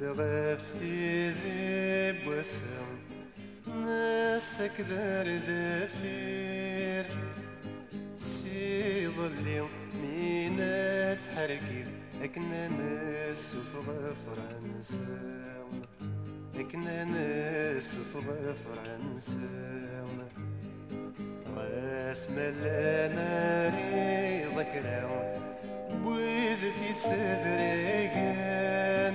دغفتي زيب وسم نسك دار دفير سيض اليوم مينا تحرقي أكنا ناس فرنسا أكنا ناس فرنسا غاس ملانا ري ذكرى بوذ في صدري كان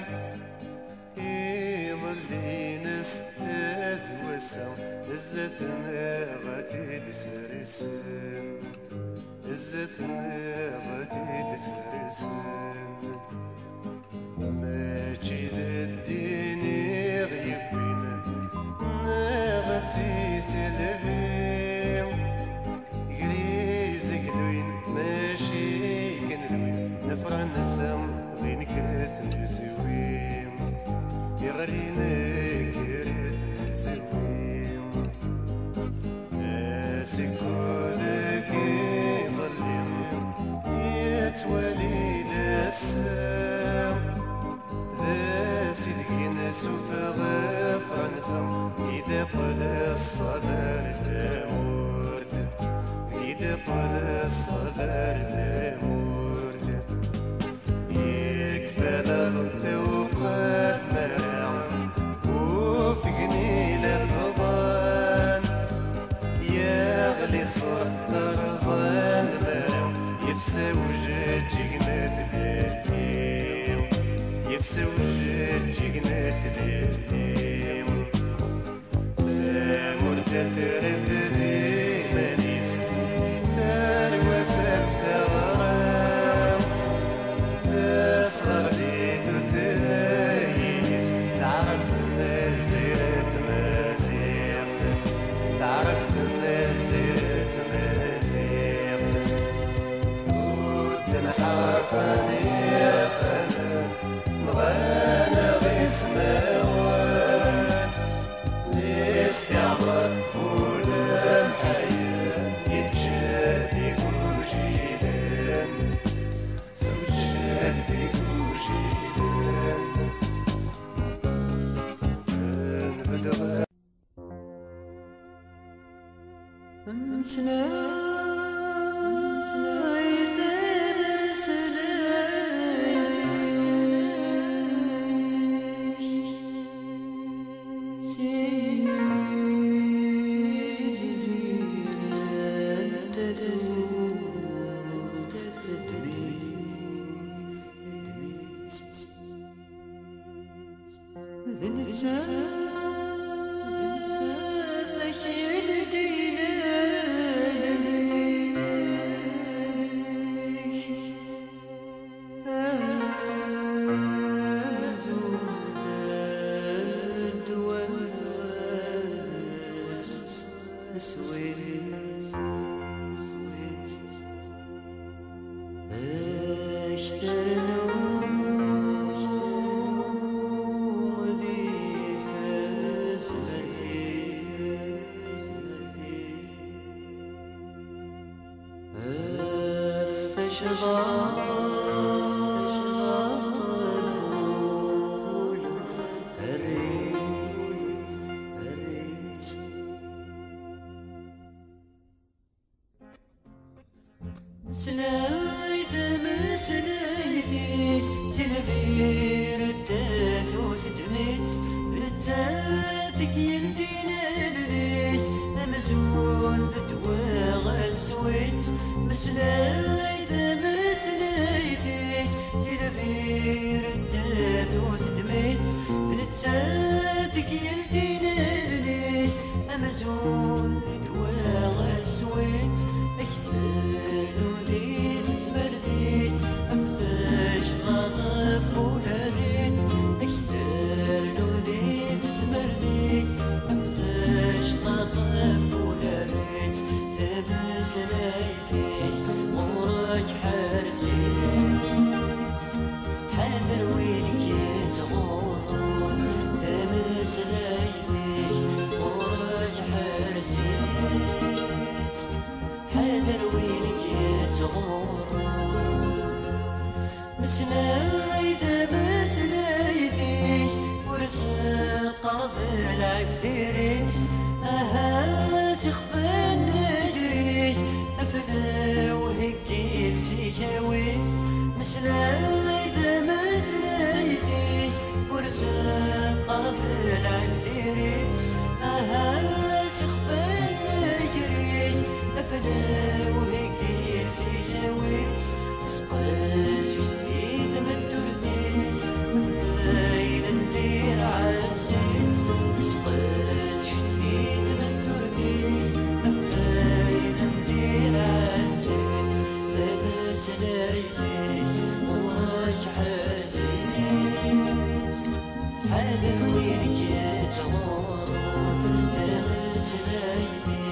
يظلي نستاذ وسام عزتنا غادي تسرسم عزتنا غادي تسرسم ماشي للديني غيبين نغتي سلفين غريزك لوين ماشي كنلوين نفرنسا غين كرث نزوين يغرينا كرث نزوين ناسكودك يظلم يتولي دسام ذا سيدكي نسوف فرنسا إذا قل الصلاة ثمورت إذا قل الصلاة ثمورت يكفى لغط وقات مرام وفقني لفضان يغلي صوت رزان مرام يفسى وجه جيقنا تبليم يفسى وجه جيقنا تبليم ثمورت ثرف ذي منيس ثار وسب ثغرام تصغر ليت وثلايس تعرف ثنا الزيرة مزيغ تعرف ثنا الزيرة مزيغ وتنحرقني يا فنان نغانا غيسماوان الاستعمار ولا الحياة يتجادي وجيلان زوجاتي وجيلان نبدأ حذر وينك يتغور العفريت أها تخفن نجريت أفنى وهكيت تيكاويت مسلايت مسلايتي ورسم قلب العفريت أها تخفن نجريت أفنى وهكيت تيكاويت مسقاش جديد من درديت باين ندير عزيز مسقاش جديد من درديت باين ندير عزيز لاباس لايتي وراك عزيز حالك وين كتغور لاباس لايتي